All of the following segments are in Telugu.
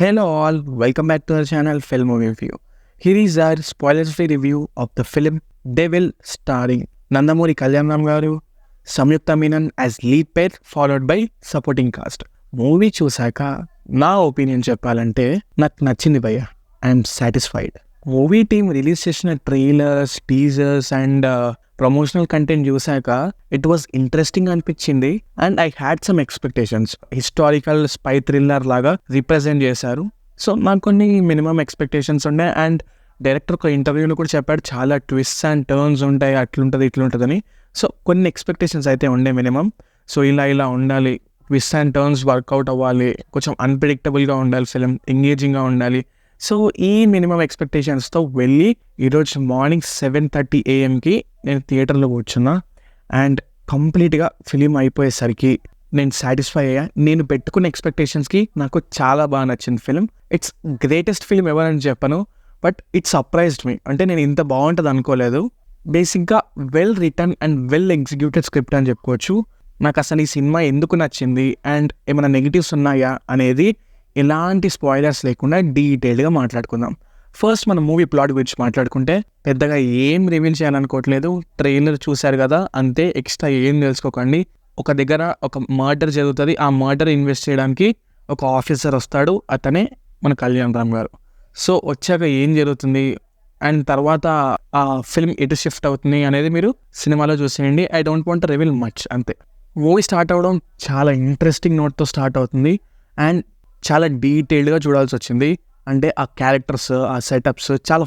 Hello all, welcome back to our channel Film Review. Here is our spoiler-free review of the film Devil starring Nandamuri Kalyanram garu, Samyukta Menon as lead pair followed by supporting cast. Movie చూసాక నా ఒపీనియన్ చెప్పాలంటే నాకు నచ్చింది భయ్య. I'm satisfied. Movie team release చేసిన trailers, teasers and promotional content చూసాక ఇట్ వాజ్ ఇంట్రెస్టింగ్ అనిపించింది and I had some expectations. Historical spy thriller లాగా రిప్రజెంట్ చేశారు. సో నాకు కొన్ని మినిమం ఎక్స్పెక్టేషన్స్ ఉండే అండ్ డైరెక్టర్ ఒక ఇంటర్వ్యూలో కూడా చెప్పాడు చాలా ట్విస్ట్ అండ్ టర్న్స్ ఉంటాయి, అట్లుంటుంది ఇట్లుంటుందని. సో కొన్ని ఎక్స్పెక్టేషన్స్ అయితే ఉండే మినిమం. సో ఇలా ఉండాలి, ట్విస్ట్ అండ్ టర్న్స్ వర్కౌట్ అవ్వాలి, కొంచెం అన్ప్రిడిక్టబుల్గా ఉండాలి, ఫిలిం ఎంగేజింగ్గా ఉండాలి. సో ఈ మినిమం ఎక్స్పెక్టేషన్స్తో వెళ్ళి ఈరోజు మార్నింగ్ 7:30 AM నేను థియేటర్లో కూర్చున్నా అండ్ కంప్లీట్గా ఫిలిం అయిపోయేసరికి నేను సాటిస్ఫై అయ్యా. నేను పెట్టుకున్న ఎక్స్పెక్టేషన్స్కి నాకు చాలా బాగా నచ్చింది ఫిలిం. ఇట్స్ గ్రేటెస్ట్ ఫిలిం ఎవరని చెప్పను, బట్ ఇట్ సర్ప్రైజ్డ్ మీ. అంటే నేను ఇంత బాగుంటుంది అనుకోలేదు. బేసిక్గా well return and well executed script అని చెప్పుకోవచ్చు. నాకు అసలు ఈ సినిమా ఎందుకు నచ్చింది అండ్ ఏమైనా నెగిటివ్స్ ఉన్నాయా అనేది ఎలాంటి స్పాయిలర్స్ లేకుండా డీటెయిల్డ్గా మాట్లాడుకుందాం. ఫస్ట్ మనం మూవీ ప్లాట్ గురించి మాట్లాడుకుంటే పెద్దగా ఏం రివీల్ చేయాలనుకోవట్లేదు. ట్రైలర్ చూశారు కదా, అంతే. ఎక్స్ట్రా ఏం తెలుసుకోకండి. ఒక దగ్గర ఒక మర్డర్ జరుగుతుంది. ఆ మర్డర్ ఇన్వెస్ట్ చేయడానికి ఒక ఆఫీసర్ వస్తాడు, అతనే మన కళ్యాణ్ రామ్ గారు. సో వచ్చాక ఏం జరుగుతుంది అండ్ తర్వాత ఆ ఫిల్మ్ ఎటు షిఫ్ట్ అవుతుంది అనేది మీరు సినిమాలో చూసేయండి. I don't want to reveal much, అంతే. మూవీ స్టార్ట్ అవ్వడం చాలా ఇంట్రెస్టింగ్ నోట్తో స్టార్ట్ అవుతుంది అండ్ చాలా డీటెయిల్డ్గా చూడాల్సి వచ్చింది. అంటే ఆ క్యారెక్టర్స్, ఆ సెటప్స్ చాలా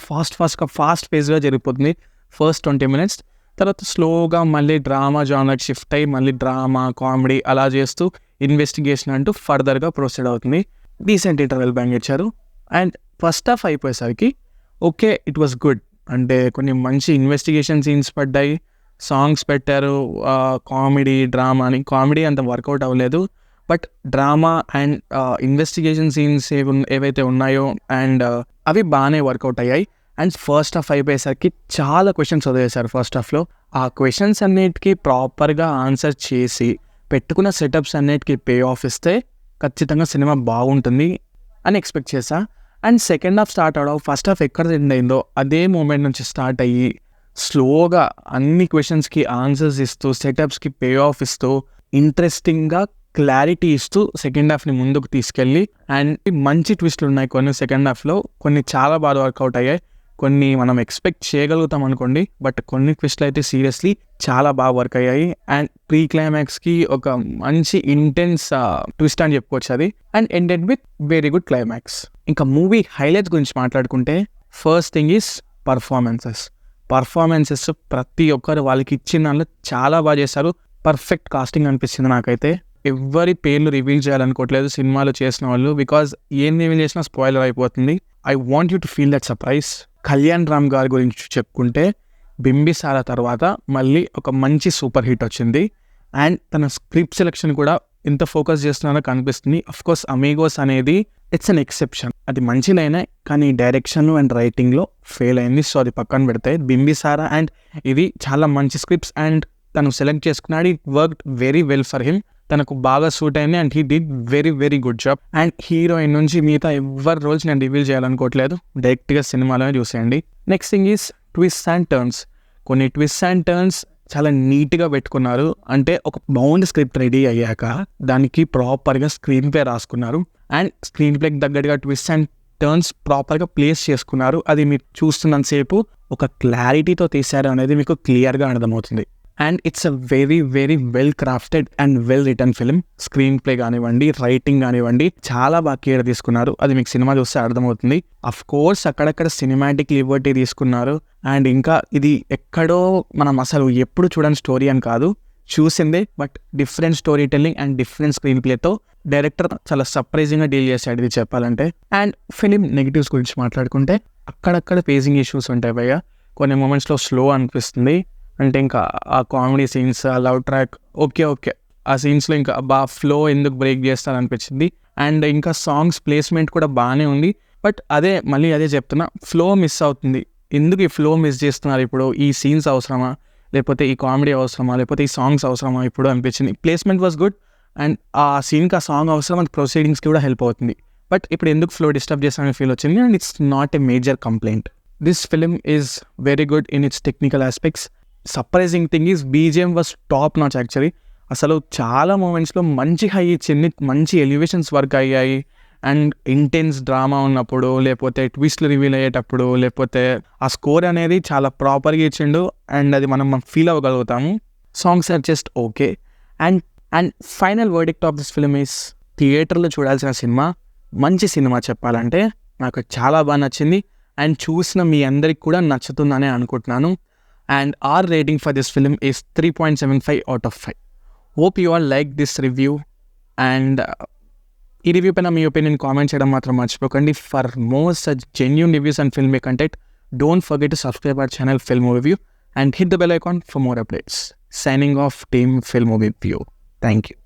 ఫాస్ట్ పేస్గా జరిగిపోతుంది ఫస్ట్ 20 minutes. తర్వాత స్లోగా మళ్ళీ డ్రామా జానర్ షిఫ్ట్ అయ్యి మళ్ళీ డ్రామా, కామెడీ అలా చేస్తూ ఇన్వెస్టిగేషన్ అంటూ ఫర్దర్గా ప్రొసీడ్ అవుతుంది. డీసెంట్ ఇంటర్వెల్ బ్యాంగ్ ఇచ్చారు అండ్ ఫస్ట్ హాఫ్ అయిపోయేసరికి ఓకే, ఇట్ వాస్ గుడ్. అంటే కొన్ని మంచి ఇన్వెస్టిగేషన్ సీన్స్ పడ్డాయి, సాంగ్స్ పెట్టారు, కామెడీ, డ్రామా అని. కామెడీ అంత వర్కౌట్ అవ్వలేదు, but drama and investigation scenes ఏవైతే ఉన్నాయో అండ్ అవి బాగానే వర్కౌట్ అయ్యాయి. అండ్ ఫస్ట్ హాఫ్ అయిపోయేసరికి చాలా క్వశ్చన్స్ వదిలేశారు ఫస్ట్ హాఫ్లో. ఆ క్వశ్చన్స్ అన్నిటికీ ప్రాపర్గా ఆన్సర్ చేసి పెట్టుకున్న సెటప్స్ అన్నిటికీ పే ఆఫ్ ఇస్తే ఖచ్చితంగా సినిమా బాగుంటుంది అని ఎక్స్పెక్ట్ చేశా. అండ్ సెకండ్ హాఫ్ స్టార్ట్ అవడం, ఫస్ట్ హాఫ్ ఎక్కడ ఎండ్ అయిందో అదే మూమెంట్ నుంచి స్టార్ట్ అయ్యి స్లోగా అన్ని క్వశ్చన్స్కి ఆన్సర్స్ ఇస్తూ సెటప్స్కి పే ఆఫ్ ఇస్తూ ఇంట్రెస్టింగ్గా క్లారిటీ ఇస్తూ సెకండ్ హాఫ్ని ముందుకు తీసుకెళ్ళి అండ్ మంచి ట్విస్ట్లు ఉన్నాయి కొన్ని సెకండ్ హాఫ్లో. కొన్ని చాలా బాగా వర్కౌట్ అయ్యాయి, కొన్ని మనం ఎక్స్పెక్ట్ చేయగలుగుతాం అనుకోండి, బట్ కొన్ని ట్విస్ట్లు అయితే సీరియస్లీ చాలా బాగా వర్క్ అయ్యాయి. అండ్ ప్రీ క్లైమాక్స్కి ఒక మంచి ఇంటెన్స్ ట్విస్ట్ అని చెప్పుకోవచ్చు అది. And ended with very good climax. ఇంకా మూవీ హైలైట్స్ గురించి మాట్లాడుకుంటే ఫస్ట్ థింగ్ ఈస్ పర్ఫార్మెన్సెస్. ప్రతి ఒక్కరు వాళ్ళకి ఇచ్చిన దానిలో చాలా బాగా చేశారు. పర్ఫెక్ట్ కాస్టింగ్ అనిపిస్తుంది నాకైతే. ఎవరి పేర్లు రివీల్ చేయాలనుకోవట్లేదు సినిమాలో చేసిన వాళ్ళు, బికాజ్ ఏం రివీల్ చేసినా స్పాయిలర్ అయిపోతుంది. I want you to feel that surprise. Kalyan Ram గారి గురించి చెప్పుకుంటే బింబిసారా తర్వాత మళ్ళీ ఒక మంచి సూపర్ హిట్ వచ్చింది అండ్ తన స్క్రిప్ట్ సెలెక్షన్ కూడా ఎంత ఫోకస్ చేస్తున్నారో కనిపిస్తుంది. అఫ్కోర్స్ అమీగోస్ అనేది ఇట్స్ అన్ ఎక్సెప్షన్, అది మంచిదైనా కానీ డైరెక్షన్ అండ్ రైటింగ్లో ఫెయిల్ అయింది. సో అది పక్కన పెడితే బింబిసారా అండ్ ఇది చాలా మంచి స్క్రిప్ట్స్ అండ్ తను సెలెక్ట్ చేసుకున్నాడు. It worked very well for him. తనకు బాగా సూట్ అయింది and he did very good job. And heroine నుంచి మిగతా ఎవరి రోల్స్ నేను రివీల్ చేయాలనుకోవట్లేదు, డైరెక్ట్గా సినిమాలోనే చూసేయండి. Next thing is twist and turns. కొన్ని ట్విస్ట్ అండ్ టర్న్స్ చాలా నీట్గా పెట్టుకున్నారు. అంటే ఒక బౌండ్ స్క్రిప్ట్ రెడీ అయ్యాక దానికి ప్రాపర్గా స్క్రీన్ ప్లే రాసుకున్నారు అండ్ స్క్రీన్ ప్లేకి తగ్గట్టుగా ట్విస్ట్ అండ్ టర్న్స్ ప్రాపర్గా ప్లేస్ చేసుకున్నారు. అది మీరు చూస్తున్నంతసేపు ఒక క్లారిటీతో తీశారు అనేది మీకు క్లియర్గా అర్థమవుతుంది. And it's a very well crafted and well return film. Screen play కానివ్వండి, రైటింగ్ కానివ్వండి, చాలా బాగా కేర్ తీసుకున్నారు. అది మీకు సినిమా చూస్తే అర్థమవుతుంది. అఫ్ కోర్స్ అక్కడక్కడ సినిమాటిక్ లిబర్టీ తీసుకున్నారు అండ్ ఇంకా ఇది ఎక్కడో మనం అసలు ఎప్పుడు చూడని స్టోరీ అని కాదు, చూసిందే, but different storytelling and different screen ప్లేతో డైరెక్టర్ చాలా సర్ప్రైజింగ్గా డీల్ చేశాడు ఇది చెప్పాలంటే. అండ్ ఫిలిం నెగిటివ్స్ గురించి మాట్లాడుకుంటే అక్కడక్కడ పేసింగ్ ఇష్యూస్ ఉంటాయి భయ్య. కొన్ని మూమెంట్స్లో స్లో అనిపిస్తుంది. అంటే ఇంకా ఆ కామెడీ సీన్స్, ఆ లవ్ ట్రాక్ ఓకే ఆ సీన్స్లో ఇంకా బాగా ఫ్లో ఎందుకు బ్రేక్ చేస్తారనిపించింది. అండ్ ఇంకా సాంగ్స్ ప్లేస్మెంట్ కూడా బాగానే ఉంది, బట్ మళ్ళీ అదే చెప్తున్నా, ఫ్లో మిస్ అవుతుంది. ఎందుకు ఈ ఫ్లో మిస్ చేస్తున్నారు ఇప్పుడు? ఈ సీన్స్ అవసరమా, లేకపోతే ఈ కామెడీ అవసరమా, లేకపోతే ఈ సాంగ్స్ అవసరమా ఇప్పుడు అనిపించింది. ప్లేస్మెంట్ వాజ్ గుడ్ అండ్ ఆ సీన్కి ఆ సాంగ్ అవసరం, అండ్ ప్రొసీడింగ్స్కి కూడా హెల్ప్ అవుతుంది. బట్ ఇప్పుడు ఎందుకు ఫ్లో డిస్టర్బ్ చేస్తానని ఫీల్ వచ్చింది, and it's not a major complaint. This film is very good in it's technical aspects. Surprising thing is BGM was top notch actually. అసలు చాలా మూమెంట్స్లో మంచి హై ఇచ్చింది, మంచి ఎలివేషన్స్ వర్క్ అయ్యాయి. అండ్ ఇంటెన్స్ డ్రామా ఉన్నప్పుడు, లేకపోతే ట్విస్ట్లు రివీల్ అయ్యేటప్పుడు, లేకపోతే ఆ స్కోర్ అనేది చాలా ప్రాపర్గా ఇచ్చిండు, అండ్ అది మనం ఫీల్ అవ్వగలుగుతాము. Songs are just okay. And final verdict of this film is థియేటర్లో చూడాల్సిన సినిమా. మంచి సినిమా చెప్పాలంటే నాకు చాలా బాగా నచ్చింది, అండ్ చూసిన మీ అందరికి కూడా నచ్చుతుందని అనుకుంటున్నాను. And our rating for this film is 3.75 out of 5. Hope you all like this review, and ఈ రివ్యూ పైన మీ ఒపీనియన్ కామెంట్ చేయడం మాత్రం మర్చిపోకండి. For more such genuine reviews and film content, don't forget to subscribe our channel Film Movie View and hit the bell icon for more updates. Signing off, team Film Movie View. Thank you.